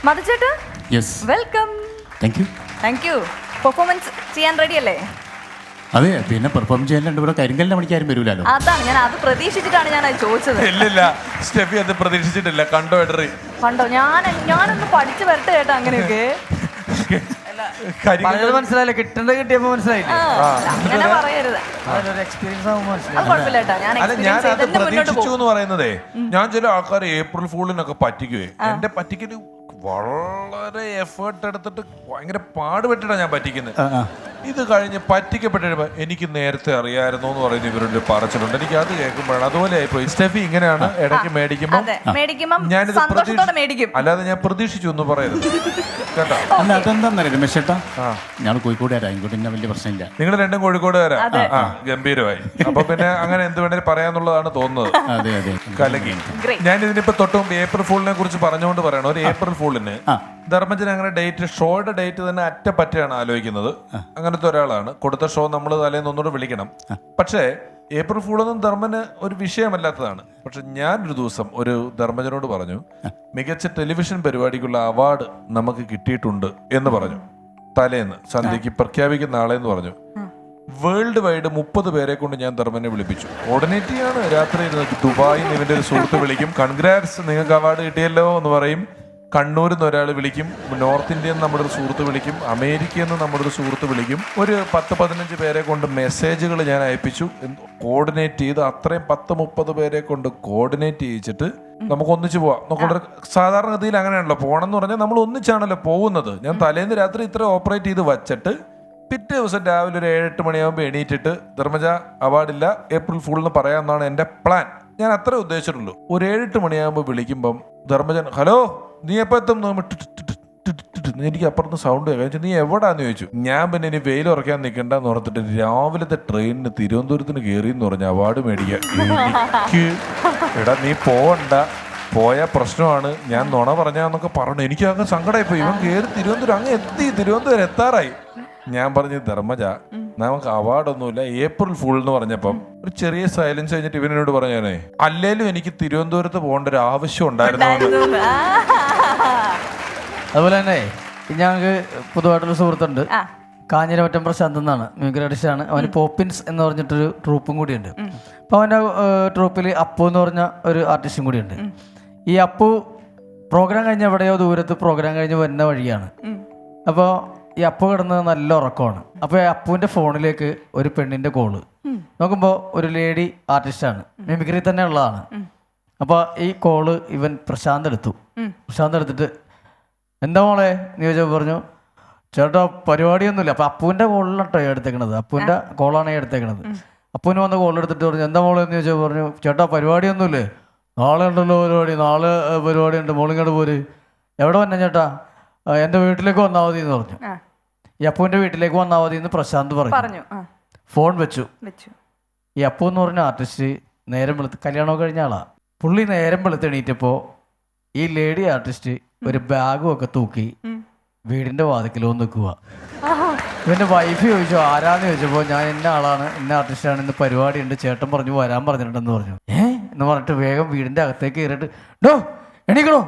മധുചേട്ടാ, yes, welcome. Thank you. Performance ചെയ്യാൻ ready അല്ലേ? അതെ, പിന്നെ പെർഫോം ചെയ്യാൻ രണ്ടുപേരെ കരിങ്കലിന്റെ മണിക്കാരും വരൂലോ. അതാണ് ഞാൻ അത് പ്രതീക്ഷിച്ചിട്ടാണ് ഞാൻ അത് ചോദിച്ചത്. ഇല്ലില്ല, സ്റ്റെഫി അത് പ്രതീക്ഷിച്ചിട്ടില്ല. കണ്ടോ എടറി, കണ്ടോ? ഞാനൊന്ന് പഠിച്ചു വരട്ടെ ചേട്ടാ. അങ്ങനെയൊക്കെ മനസ്സിലായില്ല, കിട്ടിയപ്പോ മനസ്സിലായില്ലേ? അങ്ങനെ പറയരുത്. എക്സ്പീരിയൻസ് ആവുമ്പോൾ അത് കുഴപ്പമില്ല ചേട്ടാ. ഞാൻ അല്ല, ഞാൻ experience അത് ചെയ്ത് തന്നെ മുന്നോട്ട് പ്രതീക്ഷിച്ചു പോകും. എന്ന് പറയുന്നതേ, ഞാൻ ചില ആൾക്കാർ ഏപ്രിൽ ഫൂളിനൊക്കെ പറ്റിക്കുവേ. എന്റെ പറ്റിക്കല് വളരെ എഫേർട്ട് എടുത്തിട്ട് ഭയങ്കര പാടുപെട്ടിട്ടാ ഞാൻ പറ്റിക്കുന്നത്. ഇത് കഴിഞ്ഞ് പറ്റിക്കപ്പെട്ടിരുമ്പോ എനിക്ക് നേരത്തെ അറിയാമായിരുന്നു എന്ന് പറയുന്ന ഇവരുടെ പറച്ചിലുണ്ട്. എനിക്ക് അത് കേൾക്കുമ്പോഴാണ് അതുപോലെ ആയിപ്പോയി. സ്റ്റെഫി ഇങ്ങനെയാണ് ഇടയ്ക്ക് മേടിക്കുമ്പോൾ ഞാനിത് അല്ലാതെ ഞാൻ പ്രതീക്ഷിച്ചു എന്ന് പറയുന്നത് കേട്ടോ. അല്ല, അതെന്താന്നറിയാം രമേശ് ചേട്ടാ, ഞാൻ കോഴിക്കോടുകാരാ, ഇങ്ങോട്ട് പിന്നെ വലിയ പ്രശ്നമില്ല. നിങ്ങൾ രണ്ടും കോഴിക്കോടുകാരാ. ഗംഭീരമായി. അപ്പൊ പിന്നെ അങ്ങനെ എന്ത് വേണേലും പറയാന്നുള്ളതാണ് തോന്നുന്നത്. അതെ അതെ, കലക്കി. ഞാൻ ഇതിനിപ്പോ തൊട്ടും ഏപ്രിൽ ഫൂളിനെ കുറിച്ച് പറഞ്ഞുകൊണ്ട് പറയണം. ഒരു ഏപ്രിൽ ഫൂളിന് ധർമ്മജൻ അങ്ങനെ ഡേറ്റ്, ഷോയുടെ ഡേറ്റ് തന്നെ അറ്റപ്പറ്റയാണ് ആലോചിക്കുന്നത്. അങ്ങനത്തെ ഒരാളാണ്. കൊടുത്ത ഷോ നമ്മൾ തലേന്ന് ഒന്നുകൂടെ വിളിക്കണം. പക്ഷേ ഏപ്രിൽ ഫൂളൊന്നും ധർമ്മന് ഒരു വിഷയമല്ലാത്തതാണ്. പക്ഷെ ഞാനൊരു ദിവസം ഒരു ധർമ്മജനോട് പറഞ്ഞു, മികച്ച ടെലിവിഷൻ പരിപാടിക്കുള്ള അവാർഡ് നമുക്ക് കിട്ടിയിട്ടുണ്ട് എന്ന് പറഞ്ഞു. തലേന്ന് സന്ധ്യക്ക് പ്രഖ്യാപിക്കുന്ന ആളെന്ന് പറഞ്ഞു. വേൾഡ് വൈഡ് 30 പേരെ കൊണ്ട് ഞാൻ ധർമ്മനെ വിളിപ്പിച്ചു. കോർഡിനേറ്റ് ചെയ്യാണ്. രാത്രി ദുബായിൽ നിന്ന് ഇവന്റെ ഒരു സുഹൃത്ത് വിളിക്കും, കൺഗ്രാറ്റ്സ് നിങ്ങൾക്ക് അവാർഡ് കിട്ടിയല്ലോ എന്ന് പറയും. കണ്ണൂരിൽ നിന്ന് ഒരാൾ വിളിക്കും, നോർത്ത് ഇന്ത്യയിൽ നിന്ന് നമ്മുടെ ഒരു സുഹൃത്ത് വിളിക്കും, അമേരിക്കയിൽ നിന്ന് നമ്മുടെ ഒരു സുഹൃത്ത് വിളിക്കും. ഒരു 10-15 പേരെ കൊണ്ട് മെസ്സേജുകൾ ഞാൻ അയപ്പിച്ചു. കോർഡിനേറ്റ് ചെയ്ത് അത്രയും 10-30 പേരെ കൊണ്ട് കോർഡിനേറ്റ് ചെയ്യിച്ചിട്ട് നമുക്ക് ഒന്നിച്ച് പോവാം. നമുക്കൊരു സാധാരണഗതിയിൽ അങ്ങനെയാണല്ലോ, പോകണമെന്ന് പറഞ്ഞാൽ നമ്മൾ ഒന്നിച്ചാണല്ലോ പോകുന്നത്. ഞാൻ തലേന്ന് രാത്രി ഇത്ര ഓപ്പറേറ്റ് ചെയ്ത് വച്ചിട്ട് പിറ്റേ ദിവസം രാവിലെ ഒരു 7-8 മണിയാകുമ്പോൾ എണീറ്റിട്ട് ധർമ്മജ അവാർഡില്ല, ഏപ്രിൽ ഫൂളിന് പറയാമെന്നാണ് എൻ്റെ പ്ലാൻ. ഞാൻ അത്രേ ഉദ്ദേശിച്ചിട്ടുള്ളൂ. ഒരു 7-8 മണിയാകുമ്പോൾ വിളിക്കുമ്പം ധർമ്മജൻ, ഹലോ നീ എപ്പോൾ എത്തും? എനിക്ക് അപ്പുറത്ത് സൗണ്ട് കേൾക്കാം. നീ എവിടാന്ന് ചോദിച്ചു. ഞാൻ പിന്നെ ഇനി വെയിൽ ഉറക്കാൻ നിൽക്കണ്ടെന്ന് ഓർത്തിട്ട് രാവിലത്തെ ട്രെയിനിന് തിരുവനന്തപുരത്തിന് കയറി എന്ന് പറഞ്ഞ അവാർഡ് മേടിക്കാൻ. എനിക്ക് എടാ നീ പോവണ്ട, പോയ പ്രശ്നമാണ്, ഞാൻ നുണ പറഞ്ഞാന്നൊക്കെ പറഞ്ഞു. എനിക്ക് അങ്ങ് സങ്കടമായിപ്പോയി. ഇവൻ കയറി തിരുവനന്തപുരം അങ്ങ് എത്തി, തിരുവനന്തപുരം എത്താറായി. ഞാൻ പറഞ്ഞു, ധർമ്മജ നമുക്ക് അവാർഡൊന്നുമില്ല, ഏപ്രിൽ ഫുൾ എന്ന് പറഞ്ഞപ്പം ഒരു ചെറിയ സൈലൻസ് കഴിഞ്ഞിട്ട് ഇവനോട് പറഞ്ഞേ, അല്ലേലും എനിക്ക് തിരുവനന്തപുരത്ത് പോകേണ്ട ഒരു ആവശ്യം ഉണ്ടായിരുന്നു. അതുപോലെ തന്നെ ഞങ്ങൾക്ക് പൊതുവായിട്ടുള്ള സുഹൃത്തുണ്ട്, കാഞ്ഞിരമറ്റം പ്രശാന്ത് എന്നാണ്, മ്യൂസിക് ആർട്ടിസ്റ്റാണ്. അവന് പോപ്പിൻസ് എന്ന് പറഞ്ഞിട്ടൊരു ട്രൂപ്പും കൂടിയുണ്ട്. അപ്പോൾ അവൻ്റെ ട്രൂപ്പിൽ അപ്പു എന്ന് പറഞ്ഞ ഒരു ആർട്ടിസ്റ്റും കൂടിയുണ്ട്. ഈ അപ്പു പ്രോഗ്രാം കഴിഞ്ഞ് എവിടെയോ ദൂരത്ത് പ്രോഗ്രാം കഴിഞ്ഞ് വരുന്ന വഴിയാണ്. അപ്പോൾ ഈ അപ്പു കിടന്നത് നല്ല ഉറക്കമാണ്. അപ്പോൾ അപ്പുവിൻ്റെ ഫോണിലേക്ക് ഒരു പെണ്ണിൻ്റെ കോള് നോക്കുമ്പോൾ ഒരു ലേഡി ആർട്ടിസ്റ്റാണ്, മിമിക്രി തന്നെ ഉള്ളതാണ്. അപ്പോൾ ഈ കോള് ഇവൻ പ്രശാന്ത് എടുത്തിട്ട് എന്താ മോളെ നീ ചോദിച്ചപ്പോൾ പറഞ്ഞു, ചേട്ടാ പരിപാടിയൊന്നുമില്ല. അപ്പോൾ അപ്പുവിൻ്റെ കോളിലാട്ടോ എടുത്തേക്കണത്, അപ്പുവിൻ്റെ കോളാണ് എടുത്തേക്കണത്. അപ്പുവിന് വന്ന് കോൾ എടുത്തിട്ട് പറഞ്ഞു, എന്താ മോളെ എന്ന് ചോദിച്ചപ്പോൾ പറഞ്ഞു, ചേട്ടാ പരിപാടിയൊന്നുമില്ലേ, നാളെ ഉണ്ടല്ലോ പരിപാടി, നാളെ പരിപാടി ഉണ്ട്, മോളിങ്ങോട്ട് പോര്. എവിടെ വന്നെ ചേട്ടാ? എൻ്റെ വീട്ടിലേക്ക് വന്നാൽ മതി എന്ന് പറഞ്ഞു. ഈ അപ്പുവിൻ്റെ വീട്ടിലേക്ക് വന്നാൽ മതി എന്ന് പ്രശാന്ത് പറഞ്ഞു. ഫോൺ വെച്ചു. ഈ അപ്പു എന്ന് പറഞ്ഞ ആർട്ടിസ്റ്റ് നേരം വെളുത്ത് കല്യാണമൊക്കെ കഴിഞ്ഞ ആളാ. പുള്ളി നേരം വെളുത്ത് എണീറ്റപ്പോൾ ഈ ലേഡി ആർട്ടിസ്റ്റ് ഒരു ബാഗും ഒക്കെ തൂക്കി വീടിൻ്റെ വാതിക്കലോ നിൽക്കുക. ഇവൻ്റെ വൈഫ് ചോദിച്ചു ആരാന്ന് ചോദിച്ചപ്പോൾ ഞാൻ ഇന്ന ആളാണ്, ഇന്ന ആർട്ടിസ്റ്റാണ്, ഇന്ന് പരിപാടി ഉണ്ട്, ചേട്ടൻ പറഞ്ഞു വരാൻ പറഞ്ഞിട്ടുണ്ടെന്ന് പറഞ്ഞു. എന്ന് പറഞ്ഞിട്ട് വേഗം വീടിൻ്റെ അകത്തേക്ക് കയറിയിട്ട് ഡോ എണീക്കണോ,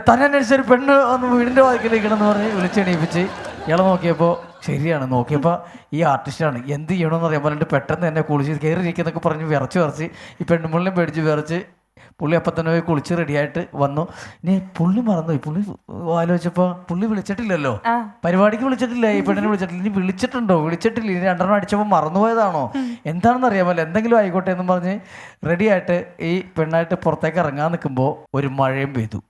തന്നെ അന്വേഷിച്ചൊരു പെണ്ണ് വന്ന് വീടിൻ്റെ വാതിക്കലേക്കണമെന്ന് പറഞ്ഞ് വിളിച്ചെണീപ്പിച്ച് ഇയാളെ നോക്കിയപ്പോൾ ശരിയാണ്. നോക്കിയപ്പോൾ ഈ ആർട്ടിസ്റ്റാണ്. എന്ത് ചെയ്യണമെന്ന് അറിയാൻ പറഞ്ഞിട്ട് പെട്ടെന്ന് തന്നെ കുളിച്ച് കയറിയിരിക്കുന്നൊക്കെ പറഞ്ഞ് വിറച്ച് ഈ പെണ്ണുമുള്ളിനെ പേടിച്ച് വിറച്ച് പുള്ളി അപ്പം തന്നെ പോയി കുളിച്ച് റെഡിയായിട്ട് വന്നു. ഇനി പുള്ളി മറന്നുപോയി. പുള്ളി ആലോചിച്ചപ്പോൾ പുള്ളി വിളിച്ചിട്ടില്ലല്ലോ, പരിപാടിക്ക് വിളിച്ചിട്ടില്ല, ഈ പെണ്ണിനെ വിളിച്ചിട്ടില്ല. ഇനി വിളിച്ചിട്ടുണ്ടോ? വിളിച്ചിട്ടില്ല. ഇനി 2 അടിച്ചപ്പോൾ മറന്നുപോയതാണോ എന്താണെന്ന് അറിയാമല്ലോ, എന്തെങ്കിലും ആയിക്കോട്ടെ എന്ന് പറഞ്ഞ് റെഡിയായിട്ട് ഈ പെണ്ണായിട്ട് പുറത്തേക്ക് ഇറങ്ങാൻ നിൽക്കുമ്പോൾ ഒരു മഴയും പെയ്തു.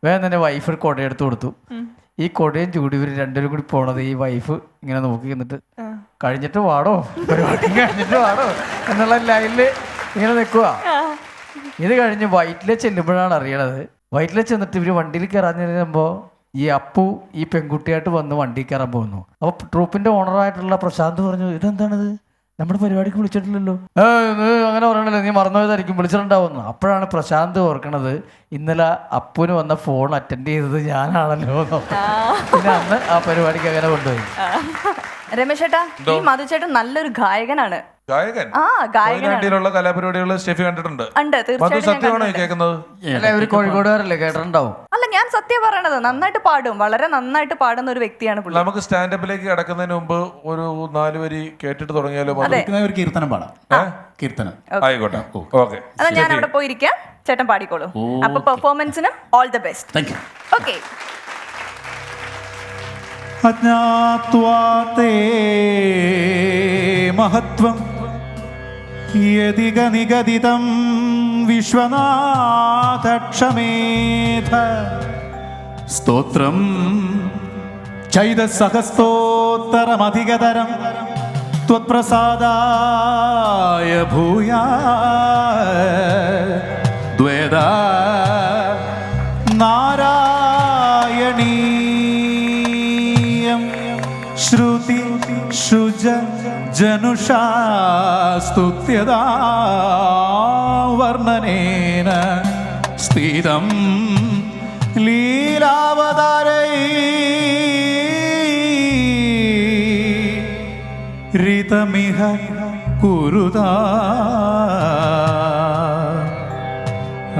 വേഗം തന്നെ വൈഫ് ഒരു കുടയെടുത്ത് കൊടുത്തു. ഈ കൊടയും ചൂടി ഇവർ രണ്ടുപേരും കൂടി പോണത് ഈ വൈഫ് ഇങ്ങനെ നോക്കി നിന്നിട്ട് കഴിഞ്ഞിട്ട് വാടോ, പരിപാടി കഴിഞ്ഞിട്ട് വാടോ എന്നുള്ള ലൈനില് ഇങ്ങനെ നിൽക്കുക. ഇത് കഴിഞ്ഞ് വൈറ്റിലെ ചെല്ലുമ്പോഴാണ് അറിയണത്. വൈറ്റിലെ ചെന്നിട്ട് ഇവർ വണ്ടിയിൽ കയറാൻ ചെല്ലുമ്പോൾ ഈ അപ്പു ഈ പെൺകുട്ടിയായിട്ട് വന്ന് വണ്ടിയിൽ കയറാൻ പോകുന്നു. അപ്പോൾ ട്രൂപ്പിന്റെ ഓണറായിട്ടുള്ള പ്രശാന്ത് പറഞ്ഞു, ഇതെന്താണിത്, നമ്മുടെ പരിപാടിക്ക് വിളിച്ചിട്ടില്ലല്ലോ. അങ്ങനെ പറയണല്ലോ, നീ മറന്നുപോയതായിരിക്കും, വിളിച്ചിട്ടുണ്ടാവുന്നു. അപ്പോഴാണ് പ്രശാന്ത് ഓർക്കണത് ഇന്നലെ അപ്പുവിന് വന്ന ഫോൺ അറ്റൻഡ് ചെയ്തത് ഞാനാണല്ലോ. പിന്നെ അന്ന് ആ പരിപാടിക്ക് അങ്ങനെ കൊണ്ടുപോയി. രമേശ് ചേട്ടാ, ഈ മധുചേട്ടൻ നല്ലൊരു ഗായകനാണ്. ഗായകൻ കലാപരിപാടികൾ സ്റ്റെഫി കണ്ടിട്ടുണ്ട്. സത്യമാണോ കേൾക്കുന്നത്? അല്ലെ ഒരു കോഴിക്കോടുകാരല്ലേ, കേട്ടിട്ടുണ്ടാവും. അല്ല ഞാൻ സത്യം പറയണത്, നന്നായിട്ട് പാടും, വളരെ നന്നായിട്ട് പാടുന്ന ഒരു വ്യക്തിയാണ് പുള്ളി. നമുക്ക് സ്റ്റാൻഡപ്പിലേക്ക് കിടക്കുന്നതിന് മുമ്പ് ഒരു 4 വരി കേട്ടിട്ട് തുടങ്ങിയാലോ? ഒരു കീർത്തനം പാടാം. കീർത്തനം ആയിക്കോട്ടെ, ഓക്കെ. അതാ ഞാൻ അവിടെ പോയിരിക്കാം, ചേട്ടൻ പാടിക്കോളൂ. അപ്പൊ പെർഫോമൻസിനും all the best. Thank you. Okay. അജ്ഞാത്വാതേ മഹത്വം യദിക നിഗദിതം വിശ്വനാഥ ക്ഷമേധ സ്തോത്രം ചൈതസഹസ്തോത്തരമധികതരം ത്വത്പ്രസാദായ ഭൂയാ ദ്വേദ നാരായണീയം ശ്രുതി ശുജ ജനുഷാ സ്തുത്യദാ വർണ്ണനേന സ്ഥിതം ലീലാവതാരൈ രിതമിഹ കുരുതാ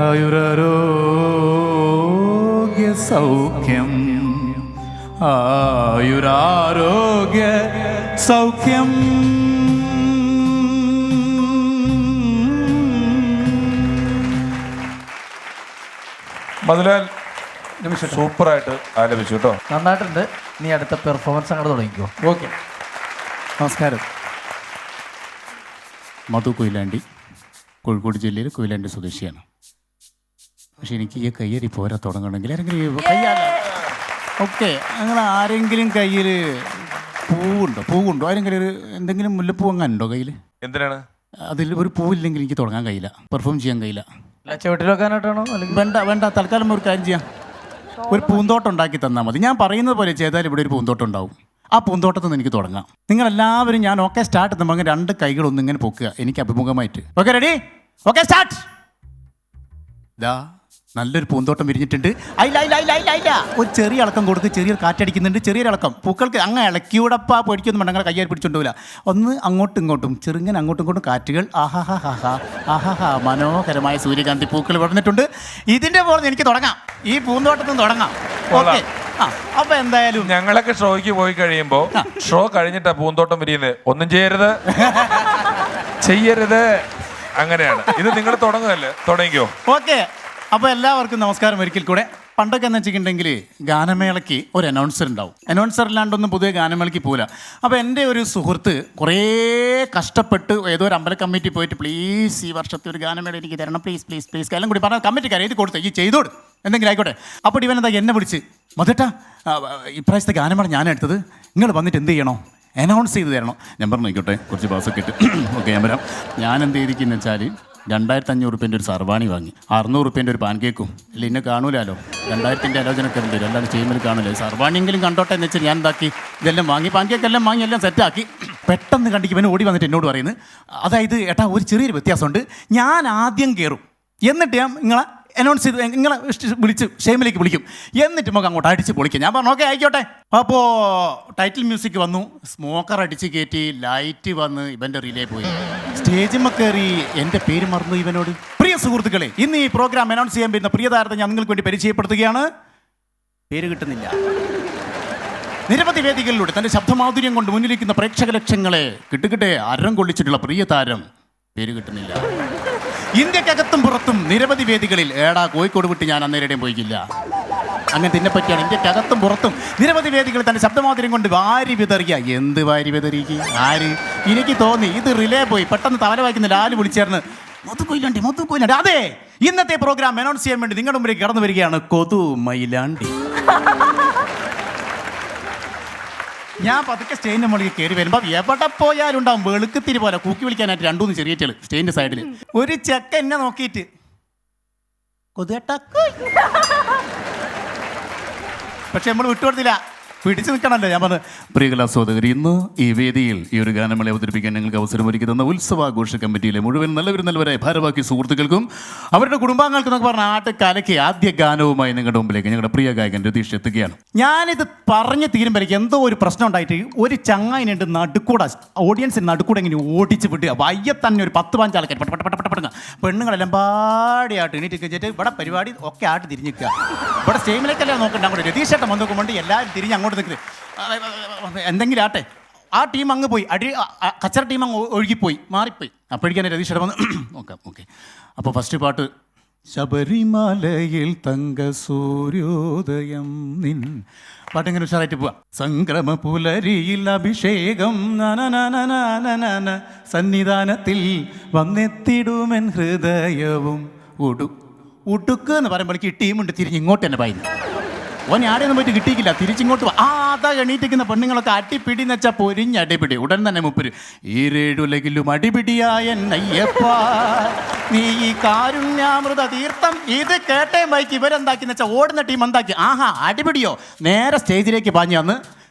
ആയുരാരോഗ്യ സൗഖ്യം ആയുരാരോഗ്യ സൗഖ്യം. മധുലാൽ സൂപ്പറായിട്ട് ആലപിച്ചു കേട്ടോ. നന്നായിട്ടുണ്ട്. നീ അടുത്ത പെർഫോമൻസ് അങ്ങോട്ട് തുടങ്ങിക്കോ. ഓക്കെ. നമസ്കാരം. മധു കൊയിലാണ്ടി, കോഴിക്കോട് ജില്ലയിൽ കൊയിലാണ്ടി സ്വദേശിയാണ്. പക്ഷെ എനിക്ക് ഈ കയ്യടി പോരാ തുടങ്ങണമെങ്കിൽ ആരെങ്കിലും ഓക്കെ, അങ്ങനെ ആരെങ്കിലും കയ്യിൽ പൂവുണ്ടോ ആരെങ്കിലും ഒരു എന്തെങ്കിലും മുല്ലപ്പൂ അങ്ങനെ ഉണ്ടോ കയ്യിൽ? എന്തിനാണ്? അതിൽ ഒരു പൂവില്ലെങ്കിൽ എനിക്ക് തുടങ്ങാൻ കഴിയില്ല, പെർഫോം ചെയ്യാൻ കഴിയില്ല. ചവിട്ടിൽ വെക്കാനായിട്ടാണോ? അല്ലെങ്കിൽ വേണ്ട, തൽക്കാലം ഒരു കാര്യം ചെയ്യാം, ഒരു പൂന്തോട്ടം ഉണ്ടാക്കി തന്നാൽ മതി. ഞാൻ പറയുന്നത് പോലെ ചെയ്താൽ ഇവിടെ ഒരു പൂന്തോട്ടം ഉണ്ടാവും. ആ പൂന്തോട്ടത്തിൽ നിന്ന് എനിക്ക് തുടങ്ങാം. നിങ്ങളെല്ലാവരും ഞാൻ ഓക്കെ സ്റ്റാർട്ട് എത്തുമ്പോൾ 2 കൈകളൊന്നും ഇങ്ങനെ പൊക്കുക, എനിക്ക് അഭിമുഖമായിട്ട്. Okay, ready? Okay, start. ഇതാ നല്ലൊരു പൂന്തോട്ടം വിരിഞ്ഞിട്ടുണ്ട്. ഒരു ചെറിയ ഇളക്കം കൊടുക്ക്, ചെറിയൊരു കാറ്റടിക്കുന്നുണ്ട്, ചെറിയൊരു ഇളക്കം. പൂക്കൾക്ക് അങ്ങ് ഇളക്കിയൂടപ്പാ പൊടിക്കൊന്നും വേണ്ട, അങ്ങനെ കയ്യാൽ പിടിച്ചോണ്ടില്ല. ഒന്ന് അങ്ങോട്ടും ഇങ്ങോട്ടും ചെറുങ്ങനെ അങ്ങോട്ടും ഇങ്ങോട്ടും കാറ്റുകൾ. ആഹാഹാ മനോഹരമായ സൂര്യകാന്തി പൂക്കൾ വിടർന്നിട്ടുണ്ട്. ഇതിന്റെ പോലെ എനിക്ക് തുടങ്ങാം, ഈ പൂന്തോട്ടത്തിൽ നിന്ന് തുടങ്ങാം. ഓക്കെ. അപ്പൊ എന്തായാലും ഞങ്ങളൊക്കെ ഷോയ്ക്ക് പോയി കഴിയുമ്പോ ഷോ കഴിഞ്ഞിട്ടാ പൂന്തോട്ടം വിരിയുന്നത്. ഒന്നും ചെയ്യരുത് അങ്ങനെയാണ്. ഇത് നിങ്ങൾ തുടങ്ങുകയല്ലേ, തുടങ്ങിക്കോ. ഓക്കെ. അപ്പോൾ എല്ലാവർക്കും നമസ്കാരം ഒരിക്കൽ കൂടെ. പണ്ടൊക്കെ എന്ന് വെച്ചിട്ടുണ്ടെങ്കിൽ ഗാനമേളയ്ക്ക് ഒരു അനൗൺസർ ഉണ്ടാവും. അനൗൺസർ ഇല്ലാണ്ടൊന്നും പൊതുവെ ഗാനമേളയ്ക്ക് പോകില്ല. അപ്പോൾ എൻ്റെ ഒരു സുഹൃത്ത് കുറേ കഷ്ടപ്പെട്ട് ഏതോ ഒരു അമ്പല കമ്മിറ്റി പോയിട്ട് പ്ലീസ് ഈ വർഷത്തെ ഒരു ഗാനമേള എനിക്ക് തരണം, പ്ലീസ് പ്ലീസ് പ്ലീസ് എല്ലാം കൂടി പറഞ്ഞാൽ കമ്മിറ്റിക്കാരെ എഴുതി കൊടുത്ത് ഈ ചെയ്തോട് എന്തെങ്കിലും ആയിക്കോട്ടെ. അപ്പോൾ ഇവനെന്താ എന്നെ വിളിച്ച്, മധുട്ടാ ഇപ്രാവശ്യത്തെ ഗാനമേള ഞാനെടുത്തത്, നിങ്ങൾ വന്നിട്ട് എന്ത് ചെയ്യണോ, അനൗൺസ് ചെയ്ത് തരണം. ഞാൻ പറഞ്ഞു ആയിക്കോട്ടെ, കുറച്ച് പാസ്സൊക്കെ ഇട്ട് ഓക്കെ ഞാൻ വരാം. ഞാൻ എന്ത് ചെയ്തിരിക്കുന്നു വെച്ചാൽ 2500 റുപ്യേൻ്റെ ഒരു സർവാണി വാങ്ങി, 600 റുപ്യേൻ്റെ ഒരു പാൻ കേക്കും. ഇല്ല ഇന്നെ കാണൂലോ, 2000-ൻ്റെ ആലോചനയൊക്കെ ഉണ്ട്, എല്ലാവരും ചെയ്യുമ്പോൾ കാണൂല. സർവാണിയെങ്കിലും കണ്ടോട്ടെ എന്ന് വെച്ചാൽ ഞാൻ എന്താക്കി, ഇതെല്ലാം വാങ്ങി, പാൻ കേക്കെല്ലാം വാങ്ങി, എല്ലാം സെറ്റാക്കി. പെട്ടെന്ന് കണ്ടിക്ക് ഇവൻ ഓടി വന്നിട്ട് എന്നോട് പറയുന്നത്, അതായത് ഏട്ടാ ഒരു ചെറിയൊരു വ്യത്യാസമുണ്ട്, ഞാൻ ആദ്യം കയറും, എന്നിട്ട് ഞാൻ നിങ്ങളെ അനൗൺസ് ചെയ്ത് നിങ്ങളെ വിളിച്ച് ഷെയിമിലേക്ക് വിളിക്കും, എന്നിട്ട് നമുക്ക് അങ്ങോട്ട് അടിച്ച് പൊളിക്കാം. ഞാൻ പറഞ്ഞു ഓക്കെ ആയിക്കോട്ടെ. അപ്പോൾ ടൈറ്റിൽ മ്യൂസിക് വന്നു, സ്മോക്കർ അടിച്ച് കയറ്റി, ലൈറ്റ് വന്ന് ഇവൻ്റെ റിലേ പോയി, സ്റ്റേജിൽ കയറി എൻ്റെ പേര് മറന്നു ഇവനോട്. പ്രിയ സുഹൃത്തുക്കളെ, ഇന്ന് ഈ പ്രോഗ്രാം അനൗൺസ് ചെയ്യാൻ പറ്റുന്ന പ്രിയ താരത്തെ ഞാൻ നിങ്ങൾക്ക് വേണ്ടി പരിചയപ്പെടുത്തുകയാണ്. പേര് കിട്ടുന്നില്ല. നിരവധി വേദികളിലൂടെ തൻ്റെ ശബ്ദമാധുര്യം കൊണ്ട് മുന്നിലിരിക്കുന്ന പ്രേക്ഷക ലക്ഷങ്ങളെ കിട്ടുകിട്ടെ അരം കൊള്ളിച്ചിട്ടുള്ള പ്രിയ താരം, പേര് കിട്ടുന്നില്ല. ഇന്ത്യക്കകത്തും പുറത്തും നിരവധി വേദികളിൽ, കോഴിക്കോട് വിട്ട് ഞാൻ അന്നേരടെയും പോയിക്കില്ല, അങ്ങനെ തിന്നെ പറ്റിയാണ്. ഇന്ത്യക്കകത്തും പുറത്തും നിരവധി വേദികളിൽ തൻ്റെ ശബ്ദമാധുര്യം കൊണ്ട് വാരി വിതറിയ. എന്ത് വാരി വിതറിക്ക് ആര്? എനിക്ക് തോന്നി ഇത് റിലേ പോയി, പെട്ടെന്ന് തവല വായിക്കുന്നില്ല, ആര് വിളിച്ചേർന്ന് മധു കൊയിലാണ്ടി. അതെ, ഇന്നത്തെ പ്രോഗ്രാം അനൗൺസ് ചെയ്യാൻ വേണ്ടി നിങ്ങളുടെ മുമ്പിലേക്ക് കടന്നു വരികയാണ് കൊതു മൈലാണ്ടി. ഞാൻ പതുക്കെ സ്റ്റേജിൻ്റെ മുകളിൽ കയറി വരുമ്പോൾ എവിടെ പോയാലും ഉണ്ടാവും വെളുക്കത്തിരി പോലെ കൂക്കി വിളിക്കാനായിട്ട് 2-3 ചെറിയ ചെള് സ്റ്റേജിൻ്റെ സൈഡിൽ. ഒരു ചെക്ക എന്നെ നോക്കിയിട്ട് കൊതുകേട്ടാ, പക്ഷെ നമ്മൾ വിട്ടുകൊടുത്തില്ല, പിടിച്ചു നിൽക്കണമല്ലോ. ഞാൻ പറഞ്ഞു പ്രിയകലാ സഹോദരി, ഇന്ന് ഈ വേദിയിൽ ഈ ഒരു ഗാനമേള അവതരിപ്പിക്കാൻ ഞങ്ങൾക്ക് അവസരമൊരുക്കി തന്ന ഉത്സവാഘോഷ കമ്മിറ്റിയിലെ മുഴുവൻ നല്ലവരായ ഭാരവാഹി സുഹൃത്തുക്കൾക്കും അവരുടെ കുടുംബാംഗങ്ങൾക്കും എന്നൊക്കെ പറഞ്ഞ ആട്ടക്കാലയ്ക്ക് ആദ്യ ഗാനവുമായി നിങ്ങളുടെ മുമ്പിലേക്ക് ഞങ്ങളുടെ പ്രിയ ഗായകൻ രതീഷ് എത്തുകയാണ്. ഞാനിത് പറഞ്ഞ് തീരുമ്പോഴേക്ക് എന്തോ ഒരു പ്രശ്നം ഉണ്ടായിട്ട് ഒരു ചങ്ങായിനുണ്ട് നടുക്കൂടെ, ഓഡിയൻസിന് നടുക്കൂടെ ഇങ്ങനെ ഓടിച്ച് വിട്ടുക. വയ്യ തന്നെ ഒരു 10-15 ആൾക്കാർ പടങ്ങ പെണ്ണുങ്ങളെല്ലാം പാടിയായിട്ട് എണീറ്റ് വെച്ചിട്ട് ഇവിടെ പരിപാടി ഒക്കെ ആയിട്ട് തിരിഞ്ഞിക്കുക. ഇവിടെ സ്റ്റേമിലേക്കല്ലേ നോക്കണ്ട, അങ്ങോട്ട് രതീഷേട്ടൻ വന്ന് നോക്കുമ്പോൾ എല്ലാവരും തിരിഞ്ഞ് അങ്ങോട്ട് നിൽക്കുന്നത് എന്തെങ്കിലും ആട്ടെ. ആ ടീം അങ്ങ് പോയി, കച്ചറ ടീം അങ്ങ് ഒഴുകിപ്പോയി, മാറിപ്പോയി. അപ്പോഴേക്കും രതീഷേട്ടൻ വന്ന് നോക്കാം. ഓക്കെ, അപ്പോൾ ഫസ്റ്റ് പാട്ട് ശബരിമലയിൽ തങ്ക സൂര്യോദയം നിൻ പാട്ടിങ്ങനെ ഉഷാറായിട്ട് പോവാം. സംക്രമ പുലരിയിൽ അഭിഷേകം നനനനനനന സന്നിധാനത്തിൽ വന്നെത്തിടുമെൻ ഹൃദയവും ഉടുക്ക് എന്ന് പറയുമ്പോഴേക്ക് ഈ ടീമുണ്ട് തിരിഞ്ഞ് ഇങ്ങോട്ട് തന്നെ പറയുന്നു. ഓൻ ആടെയൊന്നും പോയിട്ട് കിട്ടിയില്ല, തിരിച്ചിങ്ങോട്ട് അതാ എണീറ്റിക്കുന്ന പെണ്ണുങ്ങളൊക്കെ അടിപിടിന്ന് വെച്ചാൽ പൊരിഞ്ഞടിപിടി. ഉടൻ തന്നെ മുപ്പര് ഈരേഴുലകിലും അടിപിടിയായ അയ്യപ്പ നീ ഈ കാരുണ്യാമൃത തീർത്ഥം ഇത് കേട്ടേ ബൈക്ക് ഇവരെന്താക്കിന്ന് വെച്ചാൽ ഓടുന്ന ടീം എന്താക്കി ആഹാ അടിപിടിയോ. നേരെ സ്റ്റേജിലേക്ക് പാഞ്ഞ് വന്ന്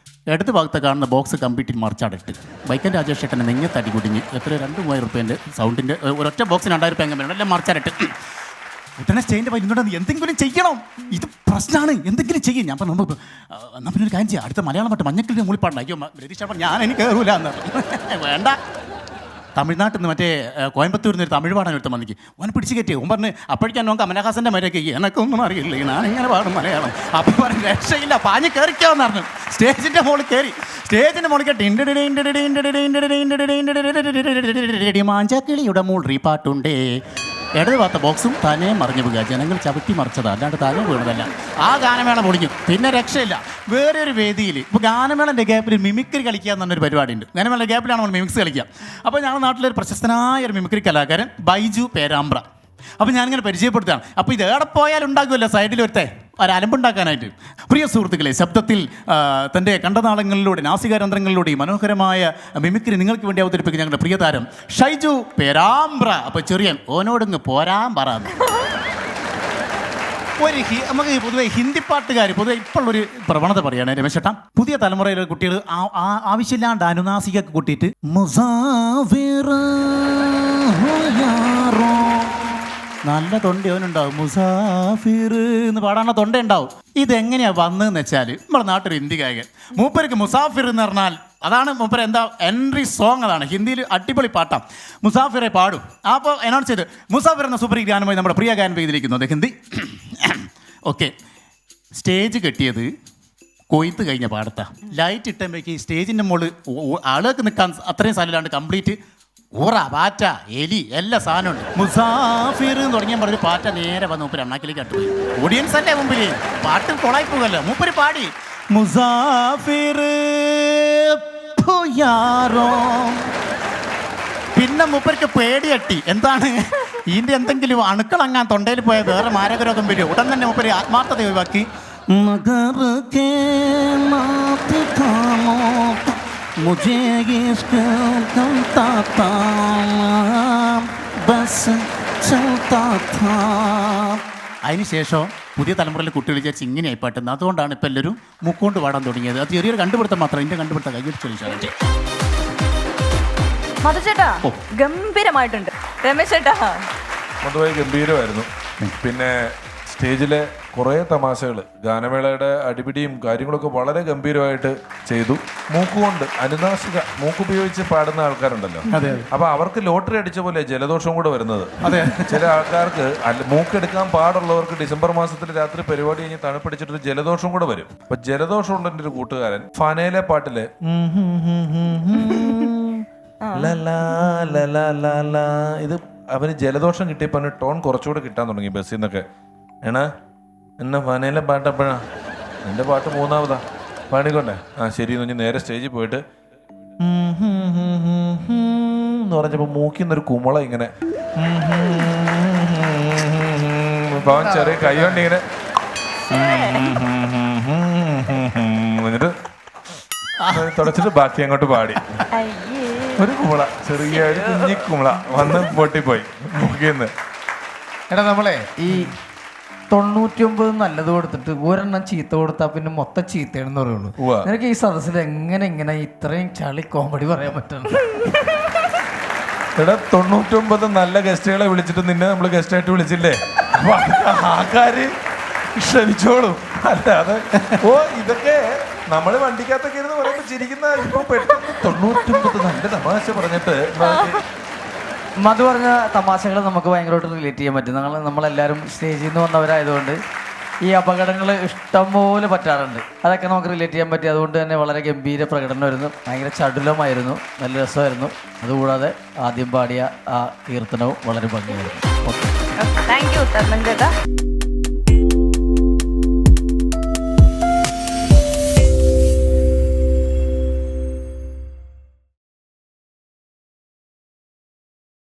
ഇടത് ഭാഗത്ത് കാണുന്ന ബോക്സ് കമ്പ്ലീറ്റ് മറിച്ചാടിട്ട് ബൈക്കൻ രാജേഷ് ചേട്ടനെ നെഞ്ഞത്തടി കുടിഞ്ഞ് എത്ര 2,000 റുപ്യേൻ്റെ സൗണ്ടിൻ്റെ ഒരൊറ്റ ബോക്സിന് 2,000 റുപ്യ അങ്ങനെ എല്ലാം മറിച്ചാടിട്ട് ഉടനെ സ്റ്റേജിൻ്റെ പറ്റുന്നുണ്ട് എന്തെങ്കിലും ചെയ്യണം, ഇത് പ്രശ്നമാണ്, എന്തെങ്കിലും ചെയ്യും. ഞാൻ പറഞ്ഞു എന്നാൽ പിന്നെ ഒരു കാര്യം ചെയ്യാം, അടുത്ത മലയാളം പാട്ട് മഞ്ഞക്കിളിൻ്റെ മൂളിപ്പാടില്ല. അയ്യോ രതീഷ ഞാൻ എനിക്ക് കയറൂല എന്ന് വേണ്ട. തമിഴ്നാട്ടിൽ നിന്ന് മറ്റേ കോയമ്പത്തൂരിൽ നിന്ന് ഒരു തമിഴ് പാടാൻ എടുത്ത് വന്നിക്ക് ഓൻ പിടിച്ച് കയറ്റി. ഓൻ പറഞ്ഞ് അപ്പോഴേക്കും നോക്കാം കമലഹാസൻ്റെ മരൊക്കെ എനക്കൊന്നും അറിയില്ല, ഞാനിങ്ങനെ പാടും മലയാളം. അപ്പം പറഞ്ഞ് രക്ഷയില്ല പാഞ്ഞ് കയറിക്കാന്ന് പറഞ്ഞു. സ്റ്റേജിൻ്റെ മുകളിൽ കയറി, സ്റ്റേജിൻ്റെ മുകളിൽ കേട്ട് മാഞ്ചാക്കിളിയുടെ മൂളി പാട്ടുണ്ടേ. ഇടത് ഭാഗത്തെ ബോക്സും തന്നെ മറിഞ്ഞു പോകുക, ജനങ്ങൾ ചവിട്ടി മറിച്ചതാണ്, അല്ലാണ്ട് തന്നെ വീണതല്ല. ആ ഗാനമേള പൊളിഞ്ഞു, പിന്നെ രക്ഷയില്ല. വേറെ ഒരു വേദിയിൽ ഇപ്പോൾ ഗാനമേളൻ്റെ ഗ്യാപ്പിൽ മിമിക്രി കളിക്കുക എന്നൊരു പരിപാടിയുണ്ട്. ഗാനമേള ഗ്യാപ്പിലാണ് നമ്മൾ മിമിക്സ് കളിക്കുക. അപ്പോൾ ഞങ്ങളുടെ നാട്ടിലൊരു പ്രശസ്തനായ ഒരു മിമിക്രി കലാകാരൻ ബൈജു പേരാമ്പ്ര. അപ്പോൾ ഞാനിങ്ങനെ പരിചയപ്പെടുത്തുകയാണ്. അപ്പോൾ ഇത് എവിടെ പോയാലും ഉണ്ടാകുമല്ലോ സൈഡിൽ ഒരലമ്പുണ്ടാക്കാനായിട്ട്. പ്രിയ സുഹൃത്തുക്കളെ, ശബ്ദത്തിൽ തൻ്റെ കണ്ടനാളങ്ങളിലൂടെ നാസികാരന്ധ്രങ്ങളിലൂടെ മനോഹരമായ മിമിക്രി നിങ്ങൾക്ക് വേണ്ടി അവതരിപ്പിക്കുന്ന ഞങ്ങളുടെ പ്രിയതാരം ഷൈജു പേരാമ്പ്ര. അപ്പോൾ ചെറിയൻ ഓനോടിങ്ങ് പോരാൻ പറയാം. നമുക്ക് പൊതുവെ ഹിന്ദി പാട്ടുകാർ പൊതുവെ ഇപ്പോഴുള്ളൊരു പ്രവണത പറയുകയാണ് രമേശ് ചേട്ടാ, പുതിയ തലമുറയിലെ കുട്ടികൾ ആവശ്യമില്ലാണ്ട് അനുനാസികൊക്കെ കൂട്ടിയിട്ട് മുസാഫിർ നല്ല തൊണ്ടയോനുണ്ടാവും, മുസാഫിർ എന്ന് പാടാനുള്ള തൊണ്ട ഉണ്ടാവും. ഇതെങ്ങനെയാണ് വന്നതെന്ന് വെച്ചാൽ നമ്മുടെ നാട്ടിൽ ഹിന്ദി ഗായകൻ മൂപ്പർക്ക് മുസാഫിർ എന്ന് പറഞ്ഞാൽ അതാണ് മൂപ്പര് എന്താ എൻട്രി സോങ്, അതാണ് ഹിന്ദിയിൽ അടിപൊളി പാട്ടാം. മുസാഫിറെ പാടും. അപ്പോൾ അനൗൺസ് ചെയ്ത് മുസാഫിർ എന്ന സൂപ്പർ ഗാനമായി നമ്മുടെ പ്രിയ ഗാനം ചെയ്തിരിക്കുന്നത് ഹിന്ദി. ഓക്കെ, സ്റ്റേജ് കെട്ടിയത് കൊയ്ത്ത് കഴിഞ്ഞ പാടത്താ. ലൈറ്റ് ഇട്ടുമ്പോഴേക്ക് സ്റ്റേജിൻ്റെ മുകളിൽ ആളുകൾക്ക് നിൽക്കാൻ അത്രയും സ്ഥലമില്ലാണ്ട് കംപ്ലീറ്റ് ഊറ പാറ്റ എലി എല്ലാ സാധനമുണ്ട്. മുസാഫിർ എന്ന് തുടങ്ങിയാൽ പറഞ്ഞ് പാറ്റ നേരെ വന്ന് മൂപ്പര് അണ്ണാക്കിലേക്ക് കട്ടുപോയി. ഓഡിയൻസ് അല്ലേ മുമ്പിൽ, പാട്ട് കൊളായി പോകല്ലോ. മൂപ്പര് പാടി മുസാഫിർ പിന്നെ മൂപ്പർക്ക് പേടിയട്ടി. എന്താണ് ഇതിൻ്റെ എന്തെങ്കിലും അണുക്കളങ്ങാൻ തൊണ്ടയിൽ പോയ വേറെ മാരകരോഗം വരും. ഉടൻ തന്നെ മൂപ്പര് ആത്മാർത്ഥത ഒഴിവാക്കി മുझे इश्क करता था बस चलता था. അതിനുശേഷം പുതിയ തലമുറയിലെ കുട്ടികൾ വിചാരിച്ച് ഇങ്ങനെയായി പാട്ടുന്നത്. അതുകൊണ്ടാണ് ഇപ്പം എല്ലാവരും മുക്കൊണ്ട് പാടാൻ തുടങ്ങിയത്. അത് ചെറിയൊരു കണ്ടുപിടുത്തം മാത്രം, എൻ്റെ കണ്ടുപിടുത്തം കൈയടിച്ചു. മധുചേട്ടാ ഗംഭീരമായിട്ടുണ്ട്. രമേശ് ചേട്ടാ പൊതുവെ ഗംഭീരമായിരുന്നു. പിന്നെ സ്റ്റേജിലെ കുറേ തമാശകൾ, ഗാനമേളയുടെ അടിപിടിയും കാര്യങ്ങളൊക്കെ വളരെ ഗംഭീരമായിട്ട് ചെയ്തു. മൂക്കുകൊണ്ട് അനുനാസിക മൂക്കുപയോഗിച്ച് പാടുന്ന ആൾക്കാരുണ്ടല്ലോ, അപ്പൊ അവർക്ക് ലോട്ടറി അടിച്ച പോലെ ജലദോഷം കൂടെ വരുന്നത്. ചില ആൾക്കാർക്ക് മൂക്കെടുക്കാൻ പാടുള്ളവർക്ക് ഡിസംബർ മാസത്തിൽ രാത്രി പരിപാടി കഴിഞ്ഞ് തണുപ്പടിച്ചിട്ട് ജലദോഷം കൂടെ വരും. അപ്പൊ ജലദോഷമുള്ള എൻ്റെ ഒരു കൂട്ടുകാരൻ ഫനയിലെ പാട്ടില് ഇത് അവന് ജലദോഷം കിട്ടിയപ്പോ ടോൺ കുറച്ചുകൂടെ കിട്ടാൻ തുടങ്ങി ബസ്സിൽ നിന്നൊക്കെ. ഏണാ എന്നാ ഫനയിലെ പാട്ടപ്പോഴാ എൻ്റെ പാട്ട് മൂന്നാമതാ പാടിക്കൊണ്ടേ. ആ ശരി എന്ന് നേരെ സ്റ്റേജിൽ പോയിട്ട് എന്ന് പറഞ്ഞപ്പോൾ മൂക്കിന്നൊരു കുമള ഇങ്ങനെ പവൻ ചെറിയ കൈ കൊണ്ട് ഇങ്ങനെ എന്നിട്ട് തുടച്ചിട്ട് ബാക്കി അങ്ങോട്ട് പാടി. ഒരു കുമള, ചെറിയ ഒരു കുഞ്ഞി കുമള വന്ന് പൊട്ടിപ്പോയി മൂക്കിന്ന്. എടാ നമ്മളെ ഈ 99 നല്ലത് കൊടുത്തിട്ട് ഒരെണ്ണം ചീത്ത കൊടുത്താൽ പിന്നെ മൊത്തം ചീത്തയാണെന്ന് പറയുള്ളൂ. നിനക്ക് ഈ സദസ്സിൽ എങ്ങനെ ഇങ്ങനെ ഇത്രയും ചളി കോമഡി പറയാൻ പറ്റുന്നു? എടാ 99 നല്ല ഗസ്റ്റുകളെ വിളിച്ചിട്ട് നിന്നെ നമ്മൾ ഗസ്റ്റായിട്ട് വിളിച്ചില്ലേ, അപ്പൊ ആൾക്കാര് ക്ഷമിച്ചോളും. അല്ലാതെ ഇതൊക്കെ നമ്മള് വണ്ടിക്കകത്തൊക്കെ ഇരുന്ന് പറയുമ്പോ ചിരിക്കുന്ന ഇപ്പൊ പെട്ടെന്ന് 99 നല്ല തമാശ പറഞ്ഞിട്ട് മധു പറഞ്ഞ തമാശകൾ നമുക്ക് ഭയങ്കരമായിട്ട് റിലേറ്റ് ചെയ്യാൻ പറ്റും. നമ്മളെല്ലാവരും സ്റ്റേജിൽ നിന്ന് വന്നവരായതുകൊണ്ട് ഈ അപകടങ്ങൾ ഇഷ്ടംപോലെ പറ്റാറുണ്ട്. അതൊക്കെ നമുക്ക് റിലേറ്റ് ചെയ്യാൻ പറ്റി. അതുകൊണ്ട് തന്നെ വളരെ ഗംഭീര പ്രകടനമായിരുന്നു, ഭയങ്കര ചടുലമായിരുന്നു, നല്ല രസമായിരുന്നു. അതുകൂടാതെ ആദ്യം പാടിയ ആ കീർത്തനവും വളരെ ഭംഗിയായിരുന്നു. ഓക്കെ, താങ്ക് യു ധർമ്മൻ ചേട്ടാ.